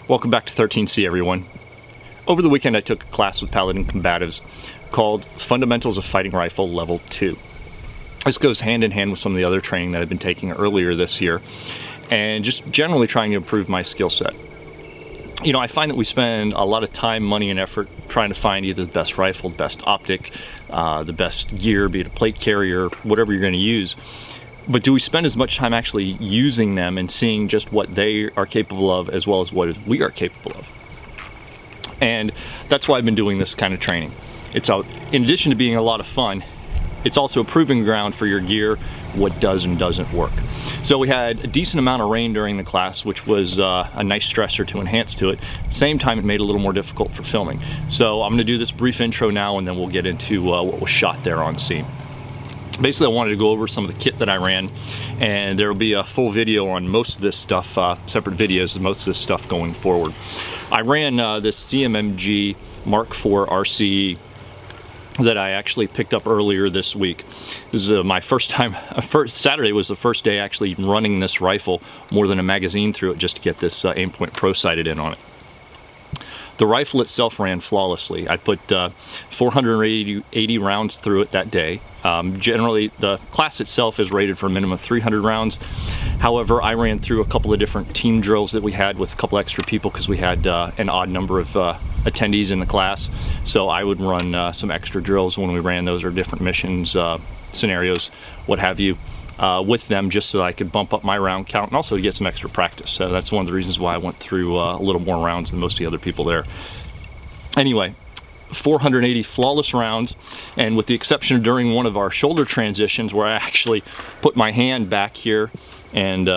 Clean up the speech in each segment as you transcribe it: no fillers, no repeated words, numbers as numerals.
Welcome back to 13C, everyone. Over the weekend I took a class with Paladin Combatives called Fundamentals of Fighting Rifle Level 2. This goes hand in hand with some of the other training that I've been taking earlier this year, and just generally trying to improve my skill set. You know, I find that we spend a lot of time, money, and effort trying to find either the best rifle, the best optic, the best gear, be it a plate carrier, whatever you're going to use. But do we spend as much time actually using them and seeing just what they are capable of as well as what we are capable of? And that's why I've been doing this kind of training. It's in addition to being a lot of fun, it's also a proving ground for your gear, what does and doesn't work. So we had a decent amount of rain during the class, which was a nice stressor to enhance to it. At the same time, it made it a little more difficult for filming. So I'm going to do this brief intro now, and then we'll get into what was shot there on scene. Basically, I wanted to go over some of the kit that I ran, and there will be a full video on most of this stuff, separate videos of most of this stuff going forward. I ran this CMMG Mk4 RCE that I actually picked up earlier this week. This is my first time, Saturday was the first day actually running this rifle, more than a magazine through it just to get this Aimpoint Pro sighted in on it. The rifle itself ran flawlessly. I put 480 rounds through it that day. Generally, the class itself is rated for a minimum of 300 rounds. However, I ran through a couple of different team drills that we had with a couple extra people because we had an odd number of attendees in the class. So I would run some extra drills when we ran those, or different missions, scenarios, what have you, with them, just so I could bump up my round count and also get some extra practice. So that's one of the reasons why I went through a little more rounds than most of the other people there. Anyway, 480 flawless rounds, and with the exception of during one of our shoulder transitions where I actually put my hand back here, and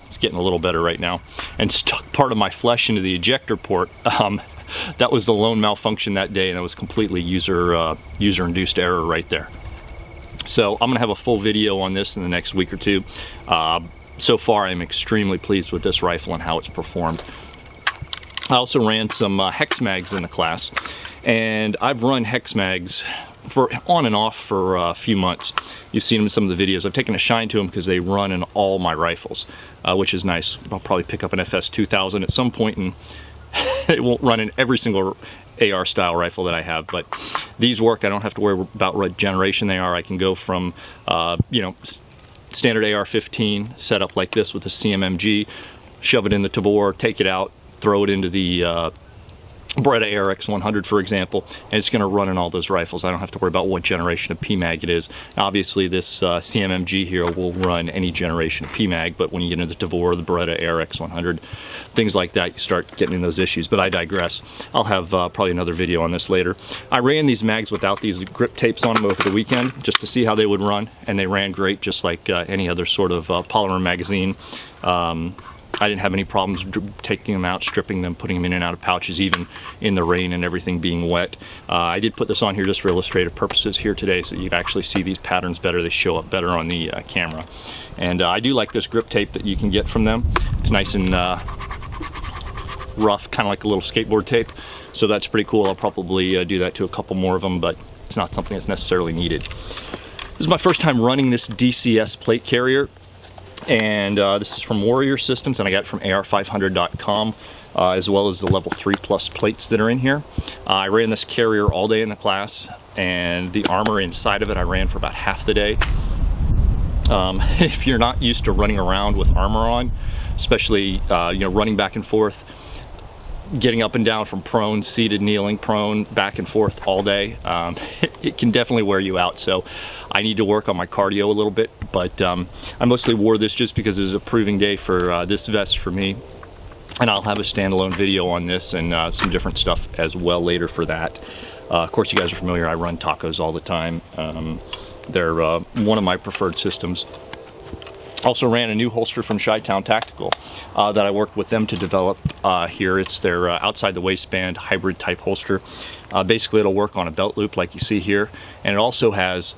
it's getting a little better right now, and stuck part of my flesh into the ejector port. That was the lone malfunction that day, and it was completely user-induced error right there. So I'm gonna have a full video on this in the next week or two. So far, I'm extremely pleased with this rifle and how it's performed. I also ran some hex mags in the class, and I've run hex mags on and off for a few months. You've seen them in some of the videos. I've taken a shine to them because they run in all my rifles, which is nice. I'll probably pick up an FS 2000 at some point, and it won't run in every single AR style rifle that I have, but these work. I don't have to worry about what generation they are. I can go from you know, standard AR-15 set up like this with a CMMG, shove it in the Tavor, take it out, throw it into the Beretta ARX100, for example, and it's going to run in all those rifles. I don't have to worry about what generation of PMag it is. Obviously, this CMMG here will run any generation of PMag, but when you get into the Tavor, the Beretta ARX100, things like that, you start getting in those issues. But I digress. I'll have probably another video on this later. I ran these mags without these grip tapes on them over the weekend just to see how they would run, and they ran great, just like any other sort of polymer magazine. I didn't have any problems taking them out, stripping them, putting them in and out of pouches, even in the rain and everything being wet. I did put this on here just for illustrative purposes here today, so you can actually see these patterns better. They show up better on the camera. And I do like this grip tape that you can get from them. It's nice and rough, kind of like a little skateboard tape. So that's pretty cool. I'll probably do that to a couple more of them, but it's not something that's necessarily needed. This is my first time running this DCS plate carrier. And this is from Warrior Systems, and I got it from AR500.com, as well as the level 3+ plates that are in here. I ran this carrier all day in the class, and the armor inside of it I ran for about half the day. If you're not used to running around with armor on, especially you know, running back and forth, getting up and down from prone, seated, kneeling, prone, back and forth all day, it can definitely wear you out. So I need to work on my cardio a little bit, but I mostly wore this just because it is a proving day for this vest for me, and I'll have a standalone video on this and some different stuff as well later for that. Of course, you guys are familiar, I run tacos all the time. They're one of my preferred systems. Also ran a new holster from Chi-Town Tactical that I worked with them to develop here. It's their outside the waistband hybrid type holster. Basically, it'll work on a belt loop like you see here, and it also has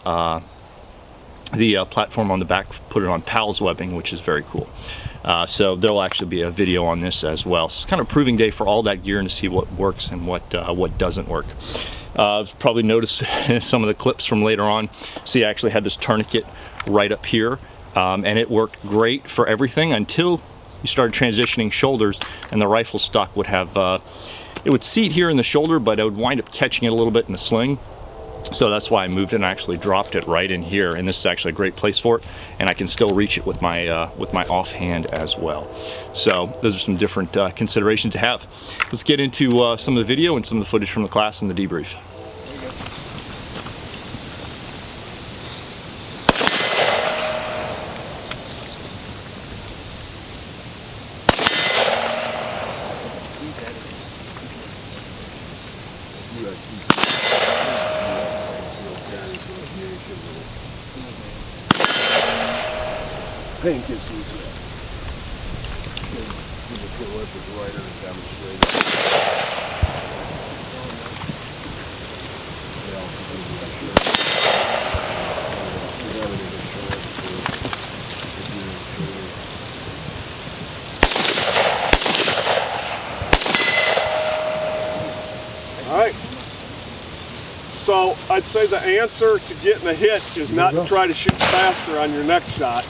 the platform on the back, put it on PALS webbing, which is very cool. So there'll actually be a video on this as well. So it's kind of a proving day for all that gear and to see what works and what doesn't work. Probably noticed some of the clips from later on. See, I actually had this tourniquet right up here. And it worked great for everything until you started transitioning shoulders, and the rifle stock would have, it would seat here in the shoulder, but I would wind up catching it a little bit in the sling. So that's why I moved it and actually dropped it right in here, and this is actually a great place for it, and I can still reach it with my offhand as well. So those are some different considerations to have. Let's get into some of the video and some of the footage from the class and the debrief. Paint gets easier. Give a good look at the writer and demonstrate. All right. So I'd say the answer to getting a hit is not to try to shoot faster on your next shot.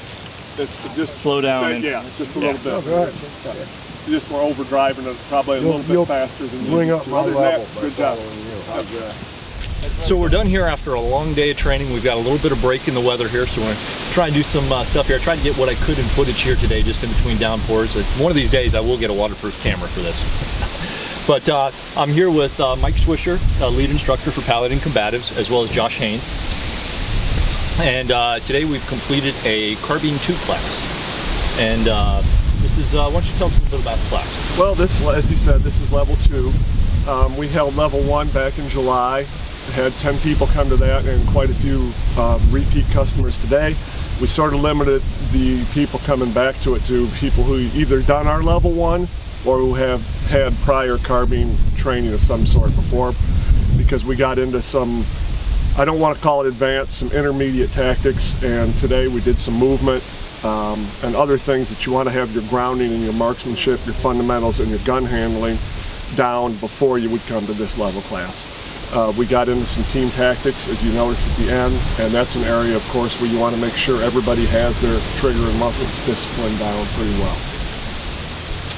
It's to just slow down. Yeah, just a little bit. Go ahead. You just were overdriving it probably a little bit faster than you bring up my level. Good job. So we're done here after a long day of training. We've got a little bit of break in the weather here, so we're going to try and do some stuff here. I tried to get what I could in footage here today, just in between downpours. One of these days I will get a waterproof camera for this. But I'm here with Mike Swisher, lead instructor for Paladin Combatives, as well as Josh Haines. And today we've completed a Carbine 2 class. And this is, why don't you tell us a little bit about the class? Well, this, as you said, this is level 2. We held level 1 back in July. Had 10 people come to that and quite a few repeat customers today. We sort of limited the people coming back to it to people who either done our level 1 or who have had prior carbine training of some sort before, because we got into some, I don't want to call it advanced, some intermediate tactics, and today we did some movement and other things that you want to have your grounding and your marksmanship, your fundamentals, and your gun handling down before you would come to this level class. We got into some team tactics, as you noticed at the end, and that's an area, of course, where you want to make sure everybody has their trigger and muscle discipline down pretty well.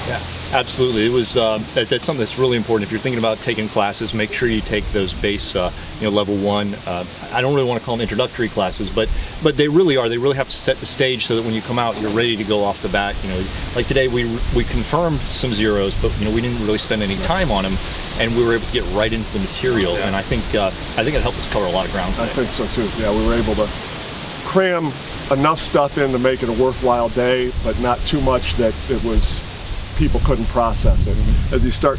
Yeah. Absolutely, it was. That's something that's really important. If you're thinking about taking classes, make sure you take those base, level 1. I don't really want to call them introductory classes, but they really are. They really have to set the stage so that when you come out, you're ready to go off the bat. Like today, we confirmed some zeros, but we didn't really spend any time on them, and we were able to get right into the material. Yeah. And I think it helped us cover a lot of ground today. I think so too. Yeah, we were able to cram enough stuff in to make it a worthwhile day, but not too much that it was. People couldn't process it. As you start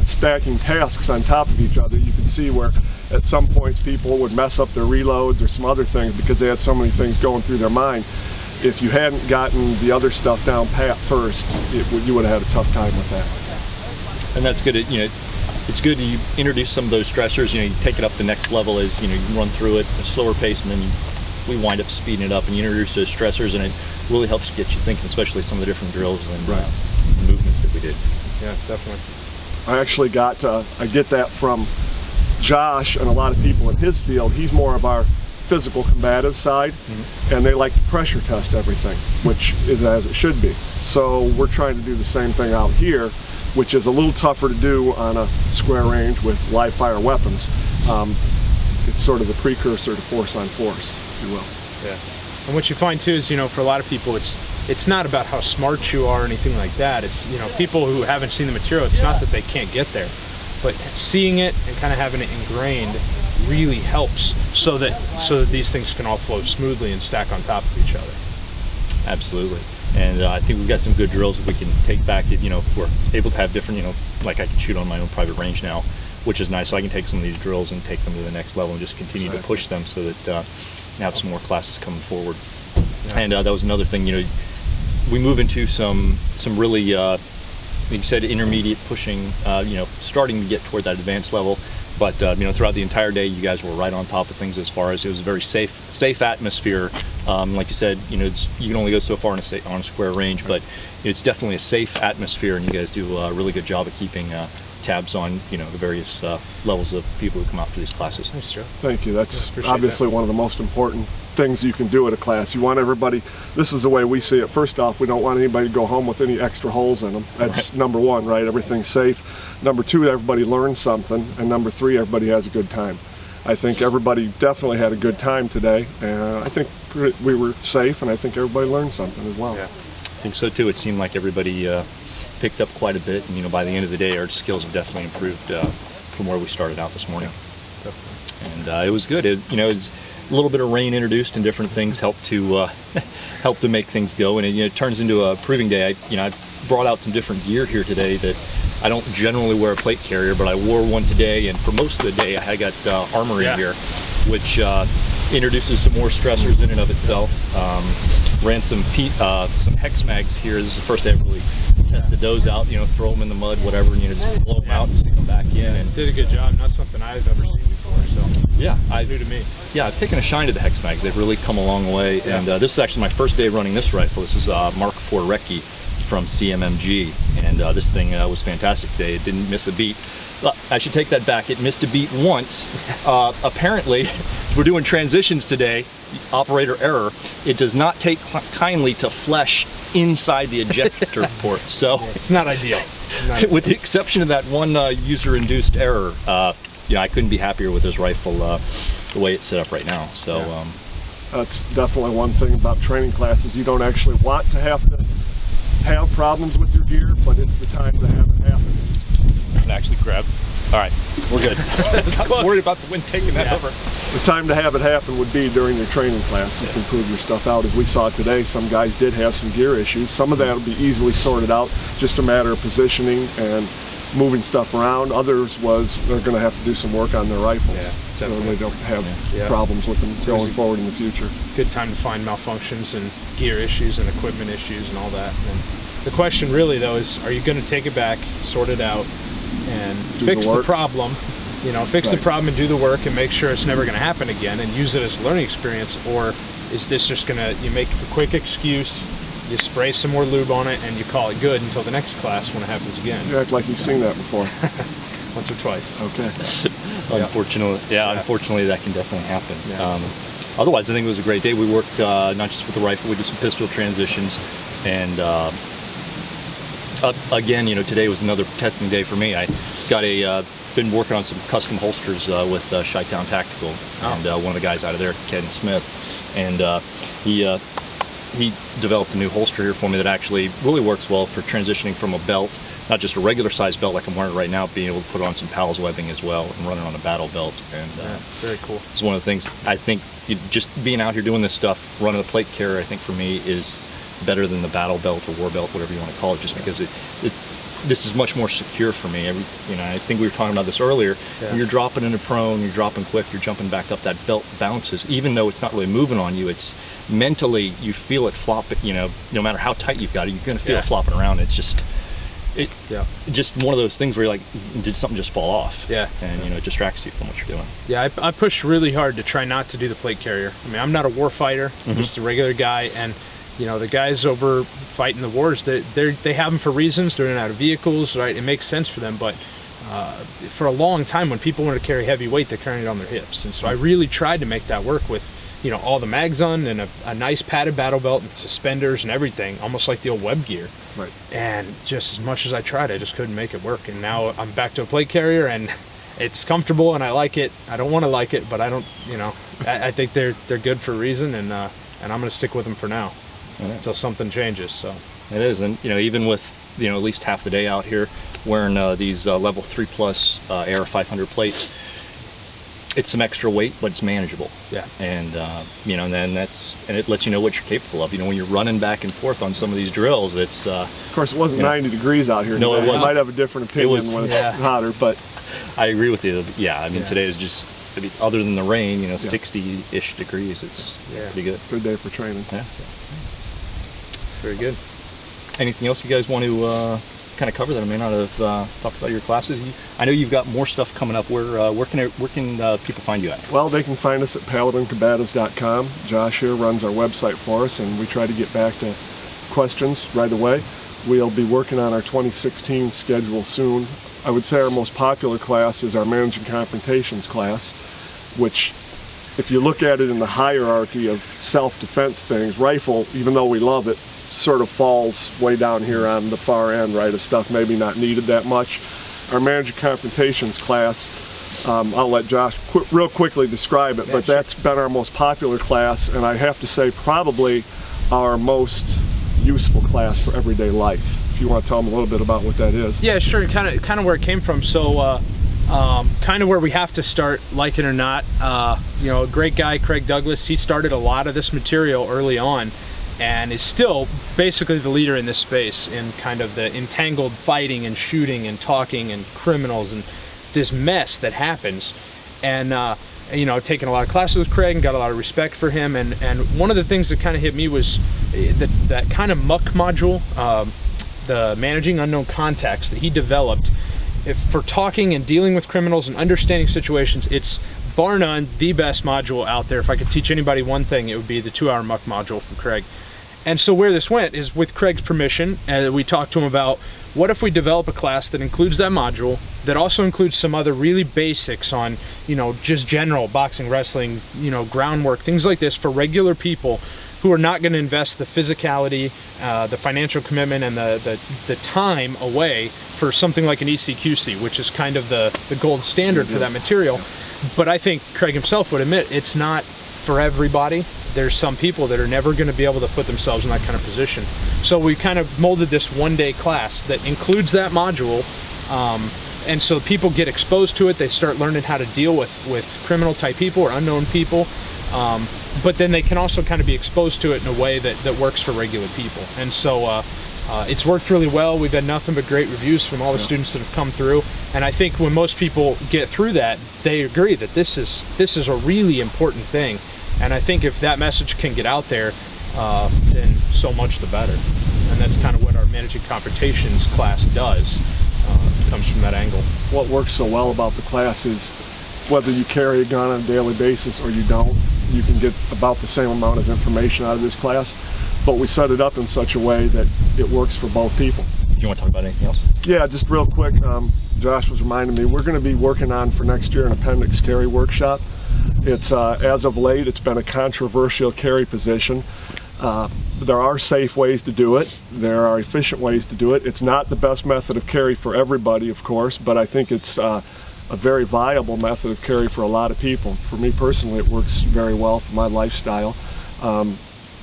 stacking tasks on top of each other, you can see where at some points people would mess up their reloads or some other things because they had so many things going through their mind. If you hadn't gotten the other stuff down pat first, you would have had a tough time with that. And that's good. It's good you introduce some of those stressors. You take it up the next level as you run through it at a slower pace, and then we wind up speeding it up, and you introduce those stressors, and it really helps get you thinking, especially some of the different drills and movements that we did. Yeah, definitely. I actually I get that from Josh and a lot of people in his field. He's more of our physical combative side, and they like to pressure test everything, which is as it should be. So we're trying to do the same thing out here, which is a little tougher to do on a square range with live fire weapons. It's sort of the precursor to force on force, if you will. Yeah. And what you find too is, for a lot of people, it's not about how smart you are or anything like that. It's, people who haven't seen the material, it's not that they can't get there, but seeing it and kind of having it ingrained really helps so that these things can all flow smoothly and stack on top of each other. Absolutely. And I think we've got some good drills that we can take back. We're able to have different, like I can shoot on my own private range now, which is nice. So I can take some of these drills and take them to the next level and just continue to push them so that we have some more classes coming forward. Yeah. And that was another thing, we move into some really, like you said, intermediate pushing, starting to get toward that advanced level. But throughout the entire day, you guys were right on top of things as far as it was a very safe atmosphere. Like you said, you can only go so far on a square range, but it's definitely a safe atmosphere, and you guys do a really good job of keeping tabs on the various levels of people who come out for these classes. Thanks, Joe. Thank you. That's obviously one of the most important things you can do at a class. You want everybody, this is the way we see it. First off, we don't want anybody to go home with any extra holes in them. That's number one, right? Everything's safe. Number two, everybody learns something. And number three, everybody has a good time. I think everybody definitely had a good time today. And I think we were safe, and I think everybody learned something as well. Yeah, I think so too. It seemed like everybody picked up quite a bit, and by the end of the day, our skills have definitely improved from where we started out this morning. Yeah, and it was good. It's a little bit of rain introduced and different things helped to help to make things go, and it turns into a proving day. I brought out some different gear here today that I don't generally wear a plate carrier, but I wore one today, and for most of the day I got armory here, which introduces some more stressors in and of itself. Ran some hex mags here. This is the first day I really got the does out, throw them in the mud, whatever, and just blow them out and stick them back in. And did a good job. Not something I've ever seen before, so yeah, new to me. Yeah, I've taken a shine to the hex mags. They've really come a long way, and this is actually my first day running this rifle. This is Mk4 RCE from CMMG, and this thing was fantastic today. It didn't miss a beat. I should take that back. It missed a beat once. Apparently, we're doing transitions today, operator error. It does not take kindly to flesh inside the ejector port. So it's not ideal. With the exception of that one user-induced error, I couldn't be happier with this rifle, the way it's set up right now. So that's definitely one thing about training classes. You don't actually want to have problems with your gear, but it's the time to have it happen. And actually grab. All right, we're good. I'm worried about the wind taking that over. The time to have it happen would be during your training class. You can prove your stuff out. As we saw today, some guys did have some gear issues. Some of that will be easily sorted out, just a matter of positioning and moving stuff around. Others they're going to have to do some work on their rifles, so they don't have problems with them going forward in the future. Good time to find malfunctions and gear issues and equipment issues and all that. And the question really though is, are you going to take it back, sort it out, and fix the problem? Fix the problem and do the work and make sure it's never going to happen again and use it as a learning experience, or is this just you make a quick excuse, you spray some more lube on it, and you call it good until the next class when it happens again? You act like you've seen that before. Once or twice. Okay. Unfortunately, that can definitely happen. Otherwise, I think it was a great day. We worked not just with the rifle, we did some pistol transitions, and again, today was another testing day for me. I got been working on some custom holsters with Chi-Town Tactical, and one of the guys out of there, Ken Smith, and he developed a new holster here for me that actually really works well for transitioning from a belt, not just a regular size belt like I'm wearing right now, being able to put on some Pals webbing as well and run it on a battle belt. And very cool. It's one of the things I think just being out here doing this stuff, running a plate carrier, I think for me is better than the battle belt or war belt, whatever you want to call it, just because this is much more secure for me. I think we were talking about this earlier. When you're dropping into prone, you're dropping quick, you're jumping back up, that belt bounces. Even though it's not really moving on you, it's mentally, you feel it flop, no matter how tight you've got it, you're going to feel it flopping around. It's just one of those things where you're like, did something just fall off? And it distracts you from what you're doing. Yeah, I pushed really hard to try not to do the plate carrier. I mean, I'm not a war fighter, I'm just a regular guy, and the guys over fighting the wars, they have them for reasons. They're in and out of vehicles, right? It makes sense for them, but for a long time, when people want to carry heavy weight, they're carrying it on their hips. And so I really tried to make that work with, all the mags on and a nice padded battle belt and suspenders and everything, almost like the old web gear. Right. And just as much as I tried, I just couldn't make it work. And now I'm back to a plate carrier, and it's comfortable, and I like it. I don't want to like it, but I don't, I think they're good for a reason, and I'm going to stick with them for now. Until something changes. So it is, and even with at least half the day out here wearing these level 3+ AR 500 plates, it's some extra weight, but it's manageable. And and then it lets you know what you're capable of. When you're running back and forth on some of these drills, it's of course it wasn't 90 degrees out here. No, today. it wasn't. You might have a different opinion when it's hotter, but I agree with you. I mean, today is just, other than the rain, 60-ish degrees. It's pretty good. Good day for training. Very good. Anything else you guys want to kind of cover that I may not have talked about your classes? I know you've got more stuff coming up. Where can people find you at? Well, they can find us at PaladinCombatives.com. Josh here runs our website for us, and we try to get back to questions right away. We'll be working on our 2016 schedule soon. I would say our most popular class is our Managing Confrontations class, which if you look at it in the hierarchy of self-defense things, rifle, even though we love it, sort of falls way down here on the far end, right, of stuff maybe not needed that much. Our Managing Confrontations class, I'll let Josh real quickly describe it, but that's been our most popular class, and I have to say probably our most useful class for everyday life. If you want to tell them a little bit about what that is. Yeah, sure. Kind of where it came from. So kind of where we have to start, like it or not. You know, a great guy, Craig Douglas, he started a lot of this material early on and is still basically the leader in this space in kind of the entangled fighting and shooting and talking and criminals and this mess that happens. And you know, taking a lot of classes with Craig and got a lot of respect for him. And one of the things that kind of hit me was that kind of muck module, the Managing Unknown Contacts that he developed for talking and dealing with criminals and understanding situations. It's bar none the best module out there. If I could teach anybody one thing, it would be the 2-hour muck module from Craig. And so where this went is with Craig's permission, we talked to him about what if we develop a class that includes that module, that also includes some other really basics on, you know, just general boxing, wrestling, you know, groundwork, things like this for regular people who are not going to invest the physicality, the financial commitment, and the time away for something like an ECQC, which is kind of the gold standard for that material. But I think Craig himself would admit it's not for everybody. There's some people that are never going to be able to put themselves in that kind of position. So we kind of molded this one-day class that includes that module, and so people get exposed to it. They start learning how to deal with criminal-type people or unknown people, but then they can also kind of be exposed to it in a way that works for regular people. And so it's worked really well. We've had nothing but great reviews from all the students that have come through, and I think when most people get through that, they agree that this is a really important thing. And I think if that message can get out there, then so much the better. And that's kind of what our Managing Confrontations class does. Comes from that angle. What works so well about the class is whether you carry a gun on a daily basis or you don't, you can get about the same amount of information out of this class. But we set it up in such a way that it works for both people. Do you want to talk about anything else? Yeah, just real quick, Josh was reminding me, we're going to be working on for next year an appendix carry workshop. It's as of late, it's been a controversial carry position. There are safe ways to do it. There are efficient ways to do it. It's not the best method of carry for everybody, of course, but I think it's a very viable method of carry for a lot of people. For me personally, it works very well for my lifestyle.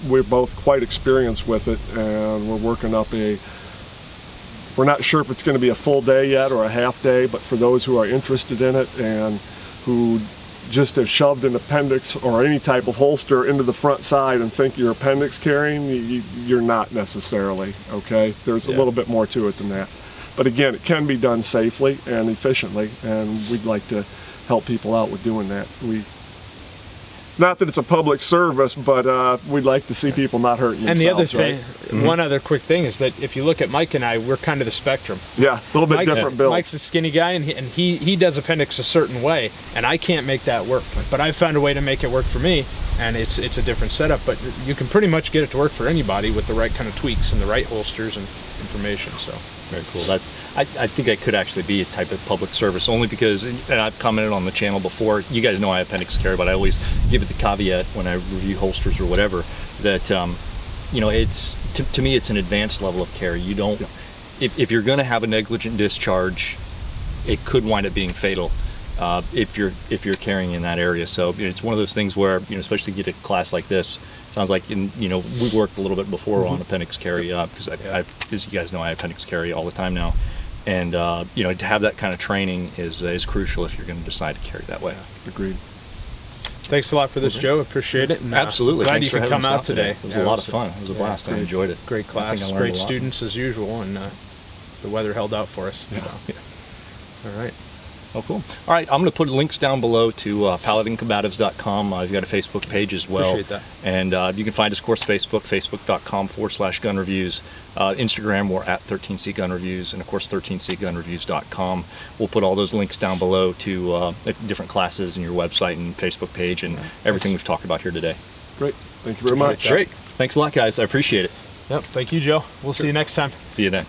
We're both quite experienced with it, and we're working up we're not sure if it's going to be a full day yet or a half day, but for those who are interested in it and who just have shoved an appendix or any type of holster into the front side and think you're appendix carrying, you're not necessarily, okay? There's a little bit more to it than that. But again, it can be done safely and efficiently, and we'd like to help people out with doing that. Not that it's a public service, but we'd like to see people not hurting themselves. And the other thing, right? one other quick thing is that if you look at Mike and I, we're kind of the spectrum. Yeah, a little bit different build. Mike's a skinny guy, and he does appendix a certain way, and I can't make that work. But I've found a way to make it work for me, and it's a different setup. But you can pretty much get it to work for anybody with the right kind of tweaks and the right holsters and information. So very cool. I think I could actually be a type of public service, only because, and I've commented on the channel before, you guys know I appendix carry, but I always give it the caveat when I review holsters or whatever, that you know, it's to me it's an advanced level of carry. You don't, if you're going to have a negligent discharge, it could wind up being fatal if you're carrying in that area. So it's one of those things where, you know, especially get a class like this. Sounds like, you know, we've worked a little bit before on appendix carry, because as you guys know, I appendix carry all the time now, and you know, to have that kind of training is crucial if you're going to decide to carry that way. Agreed. Thanks a lot for this, Joe. Appreciate it. And, absolutely. Glad Thanks you for could having come us out today. It was a lot of fun. It was a blast. I enjoyed it. Great class, great students as usual, and the weather held out for us. Yeah. All right. Oh, cool. All right, I'm going to put links down below to PaladinCombatives.com. You've got a Facebook page as well. Appreciate that. And you can find us, of course, facebook.com/gun reviews. Instagram, we're at 13C Gun Reviews, and of course 13cgunreviews.com. We'll put all those links down below to different classes and your website and Facebook page and everything we've talked about here today. Great. Thank you very much. Great. Thanks a lot, guys. I appreciate it. Yep. Thank you, Joe. We'll see you next time. See you then.